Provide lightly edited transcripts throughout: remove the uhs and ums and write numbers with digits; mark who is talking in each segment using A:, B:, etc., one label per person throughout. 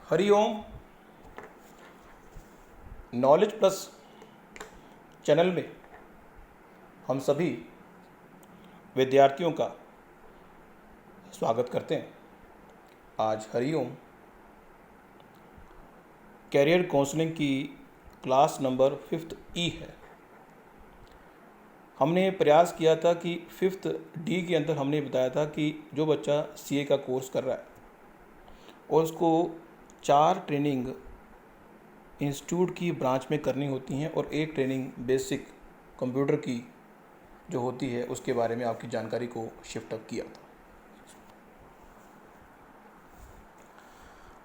A: Hariom. Knowledge plus channel में हम सभी विद्यार्थियों का स्वागत करते हैं। आज हरिओम कैरियर काउंसलिंग की क्लास नंबर 5th ई है। हमने प्रयास किया था कि 5th डी के अंदर हमने बताया था कि जो बच्चा सीए का कोर्स कर रहा है और उसको 4 ट्रेनिंग इंस्टीट्यूट की ब्रांच में करनी होती हैं और एक ट्रेनिंग बेसिक कंप्यूटर की जो होती है उसके बारे में आपकी जानकारी को शिफ्ट अप किया था।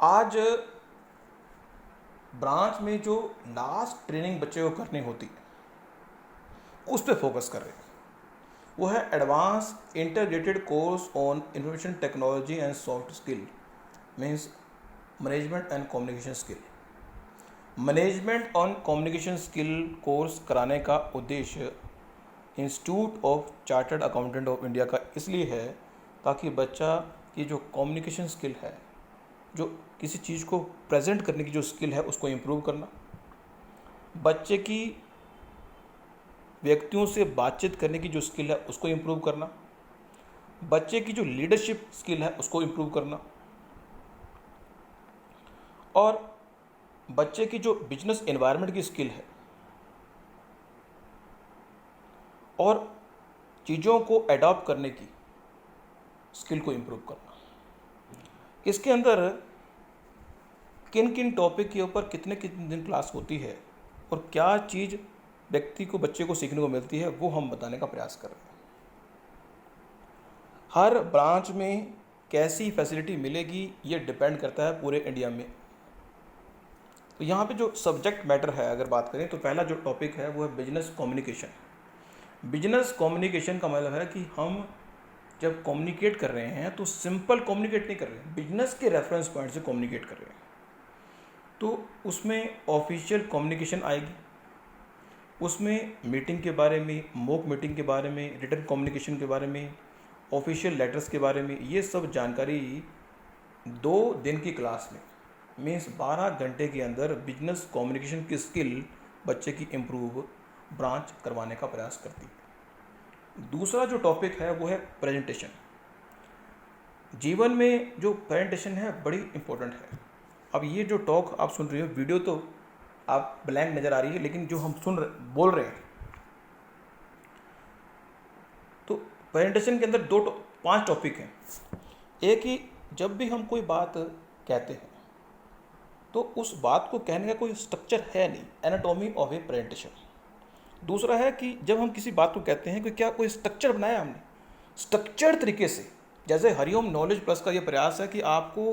A: आज ब्रांच में जो लास्ट ट्रेनिंग बच्चे को करनी होती है उस पर फोकस कर रहे हैं। वो है advance integrated course on information technology and soft skill, means management and communication skill. Management on communication skill course कराने का उद्देश्य institute of chartered accountant of India का इसलिए है ताकि बच्चा की जो कम्युनिकेशन स्किल है, जो किसी चीज़ को प्रेजेंट करने की जो स्किल है उसको इम्प्रूव करना, बच्चे की व्यक्तियों से बातचीत करने की जो स्किल है उसको इम्प्रूव करना, बच्चे की जो लीडरशिप स्किल है उसको इम्प्रूव करना और बच्चे की जो बिजनेस एनवायरनमेंट की स्किल है और चीज़ों को अडॉप्ट करने की स्किल को इम्प्रूव करना। इसके अंदर किन किन टॉपिक के ऊपर कितने कितने दिन क्लास होती है और क्या चीज़ व्यक्ति को बच्चे को सीखने को मिलती है वो हम बताने का प्रयास कर रहे हैं। हर ब्रांच में कैसी फैसिलिटी मिलेगी ये डिपेंड करता है पूरे इंडिया में। तो यहाँ पे जो सब्जेक्ट मैटर है अगर बात करें तो पहला जो टॉपिक है वो है बिजनेस कम्युनिकेशन। बिजनेस कम्युनिकेशन का मतलब है कि हम जब कम्युनिकेट कर रहे हैं तो सिंपल कम्युनिकेट नहीं कर रहे हैं, बिजनेस के रेफरेंस पॉइंट से कम्युनिकेट कर रहे हैं। तो उसमें ऑफिशियल कम्युनिकेशन आएगी, उसमें मीटिंग के बारे में, मॉक मीटिंग के बारे में, रिटन कम्युनिकेशन के बारे में, ऑफिशियल लेटर्स के बारे में, ये सब जानकारी 2 दिन की क्लास में मीन्स 12 घंटे के अंदर बिजनेस कम्युनिकेशन की स्किल बच्चे की इम्प्रूव ब्रांच करवाने का प्रयास करती है। दूसरा जो टॉपिक है वो है प्रेजेंटेशन। जीवन में जो प्रेजेंटेशन है बड़ी इम्पोर्टेंट है। अब ये जो टॉक आप सुन रहे हो, वीडियो तो आप ब्लैंक नज़र आ रही है, लेकिन जो हम बोल रहे हैं तो प्रेजेंटेशन के अंदर 5 टॉपिक हैं। एक ही जब भी हम कोई बात कहते हैं तो उस बात को कहने का कोई स्ट्रक्चर है नहीं, एनाटॉमी ऑफ ए प्रेजेंटेशन। दूसरा है कि जब हम किसी बात को कहते हैं कि क्या कोई स्ट्रक्चर बनाया हमने, स्ट्रक्चर्ड तरीके से। जैसे हरिओम नॉलेज प्लस का ये प्रयास है कि आपको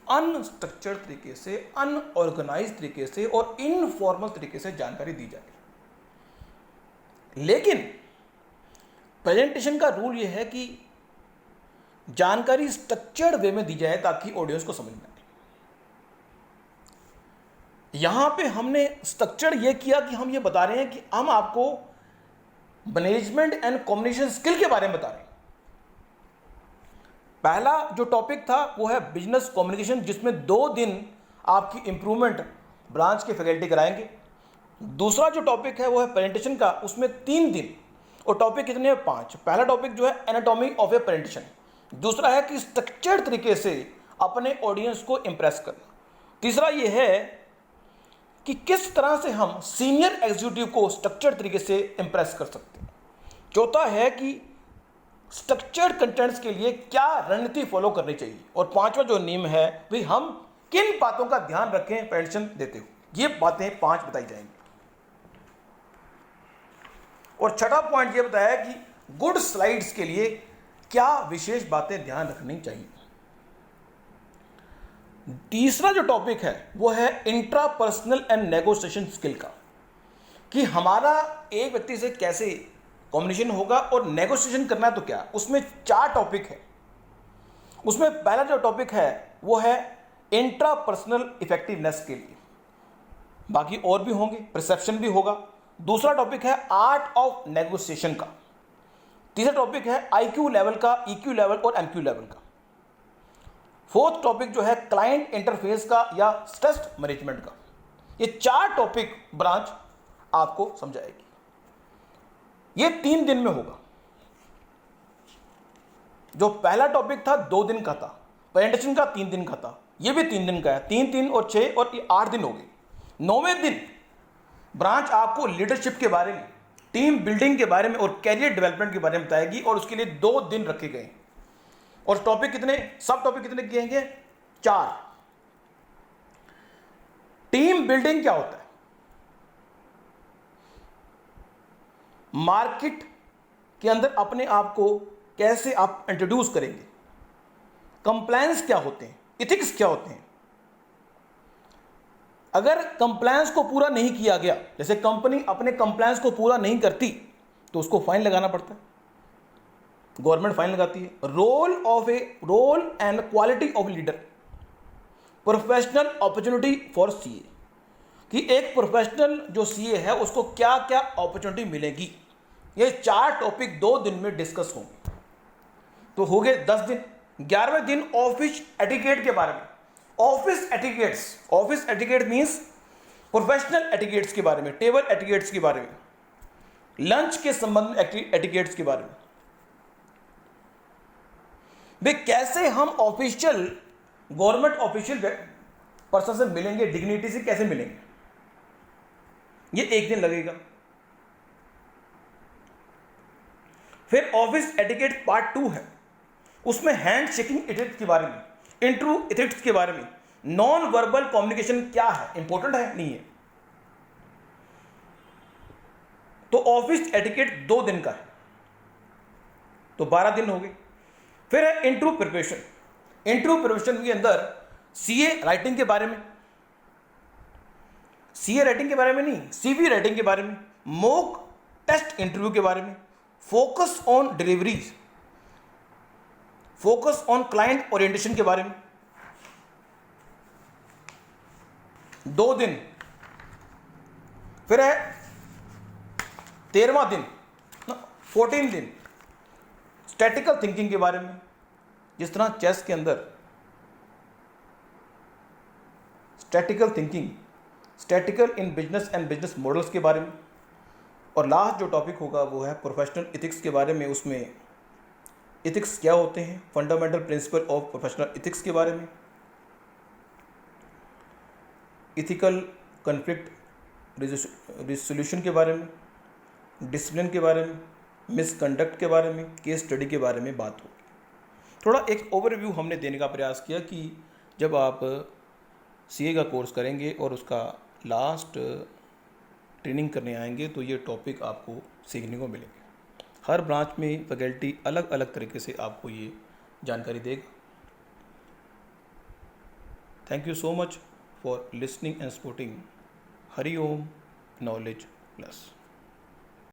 A: अनस्ट्रक्चर्ड तरीके से, अनऑर्गेनाइज तरीके से और इनफॉर्मल तरीके से जानकारी दी जाए। लेकिन प्रेजेंटेशन का रूल ये है कि जानकारी स्ट्रक्चर्ड वे में दी जाए ताकि ऑडियंस को समझ में आए। यहां पे हमने स्ट्रक्चर ये किया कि हम ये बता रहे हैं कि हम आपको मैनेजमेंट एंड कम्युनिकेशन स्किल के बारे में बता रहे हैं। पहला जो टॉपिक था वो है बिजनेस कम्युनिकेशन, जिसमें 2 दिन आपकी इंप्रूवमेंट ब्रांच के फैकल्टी कराएंगे। दूसरा जो टॉपिक है वो है प्रेजेंटेशन का, उसमें 3 दिन और टॉपिक कितने हैं? 5। पहला टॉपिक जो है एनाटॉमी ऑफ ए प्रेजेंटेशन, दूसरा है कि स्ट्रक्चर्ड तरीके से अपने ऑडियंस को इंप्रेस करना, तीसरा ये है कि किस तरह से हम सीनियर एग्जीक्यूटिव को स्ट्रक्चर्ड तरीके से इंप्रेस कर सकते हैं, चौथा है कि स्ट्रक्चर्ड कंटेंट्स के लिए क्या रणनीति फॉलो करनी चाहिए, और 5वां जो नियम है भाई हम किन बातों का ध्यान रखें प्रेजेंटेशन देते हुए। ये बातें 5 बताई जाएंगी। और छठा पॉइंट ये बताया कि गुड स्लाइड्स के लिए क्या विशेष बातें ध्यान रखनी चाहिए। तीसरा जो टॉपिक है वो है इंट्रापर्सनल एंड नेगोशिएशन स्किल का, कि हमारा एक व्यक्ति से कैसे कम्युनिकेशन होगा और नेगोशिएशन करना है तो क्या। उसमें 4 टॉपिक है। उसमें पहला जो टॉपिक है वो है इंट्रापर्सनल इफेक्टिवनेस के लिए, बाकी और भी होंगे, परसेप्शन भी होगा। दूसरा टॉपिक है आर्ट ऑफ नेगोशिएशन का। तीसरा टॉपिक है आईक्यू लेवल का, ईक्यू लेवल और एमक्यू लेवल का। फोर्थ टॉपिक जो है क्लाइंट इंटरफेस का या स्ट्रेस मैनेजमेंट का। ये 4 टॉपिक ब्रांच आपको समझाएगी। ये 3 दिन में होगा। जो पहला टॉपिक था 2 दिन का था, प्रेजेंटेशन का 3 दिन का था, ये भी 3 दिन का है। 3 3 और 6 और ये 8 दिन हो गए। 9वें दिन ब्रांच आपको लीडरशिप के बारे में, टीम बिल्डिंग के बारे में और कैरियर डेवलपमेंट के बारे में बताएगी, और उसके लिए 2 दिन रखे गए। और टॉपिक कितने, सब टॉपिक कितने किए गए? 4। टीम बिल्डिंग क्या होता है, मार्केट के अंदर अपने आप को कैसे आप इंट्रोड्यूस करेंगे, कंप्लायंस क्या होते हैं, इथिक्स क्या होते हैं। अगर कंप्लायंस को पूरा नहीं किया गया, जैसे कंपनी अपने कंप्लायंस को पूरा नहीं करती तो उसको फाइन लगाना पड़ता है, गवर्नमेंट फाइन लगाती है। Role and quality of leader, professional opportunity for CA, कि एक प्रोफेशनल जो सीए है उसको क्या क्या अपॉर्चुनिटी मिलेगी। ये 4 टॉपिक 2 दिन में डिस्कस होंगे। तो हो गए 10 दिन। 11वें दिन ऑफिस एटिकेट के बारे में। Office etiquette means professional etiquettes के बारे में, टेबल एटिकेट्स के बारे में, लंच के संबंध में एटिकेट्स के बारे में। भाई कैसे हम ऑफिशियल गवर्नमेंट ऑफिशियल पर्सन से मिलेंगे, डिग्निटी से कैसे मिलेंगे, ये 1 दिन लगेगा। फिर ऑफिस एटिकेट पार्ट 2 है, उसमें हैंड शेकिंग एटिकेट के बारे में, इंटरव्यू एथिक्स के बारे में, नॉन वर्बल कम्युनिकेशन क्या है, इंपॉर्टेंट है नहीं है। तो ऑफिस एटिकेट 2 दिन का है, तो 12 दिन हो गए। फिर है इंटरव्यू प्रिपरेशन के अंदर सीए राइटिंग के बारे में, सीए राइटिंग के बारे में नहीं, सीवी राइटिंग के बारे में, मॉक टेस्ट इंटरव्यू के बारे में, focus on deliveries, focus on client orientation के बारे में। 2 दिन। फिर है 13वां दिन, 14 दिन, स्टैटिकल थिंकिंग के बारे में, जिस तरह चेस के अंदर statistical thinking, statistical in business and business models के बारे में। और लास्ट जो टॉपिक होगा वो है प्रोफेशनल इथिक्स के बारे में। उसमें इथिक्स क्या होते हैं, fundamental principle of professional ethics के बारे में, इथिकल कॉन्फ्लिक्ट रिजोल्यूशन के बारे में, डिसिप्लिन के बारे में, मिसकंडक्ट के बारे में, केस स्टडी के बारे में बात होगी। थोड़ा एक ओवरव्यू हमने देने का प्रयास किया कि जब आप सीए का कोर्स करेंगे और उसका लास्ट ट्रेनिंग करने आएंगे तो ये टॉपिक आपको सीखने को मिलेंगे। हर ब्रांच में फैकल्टी अलग अलग तरीके से आपको ये जानकारी देगा। Thank you so much for listening and supporting Hari Om knowledge plus.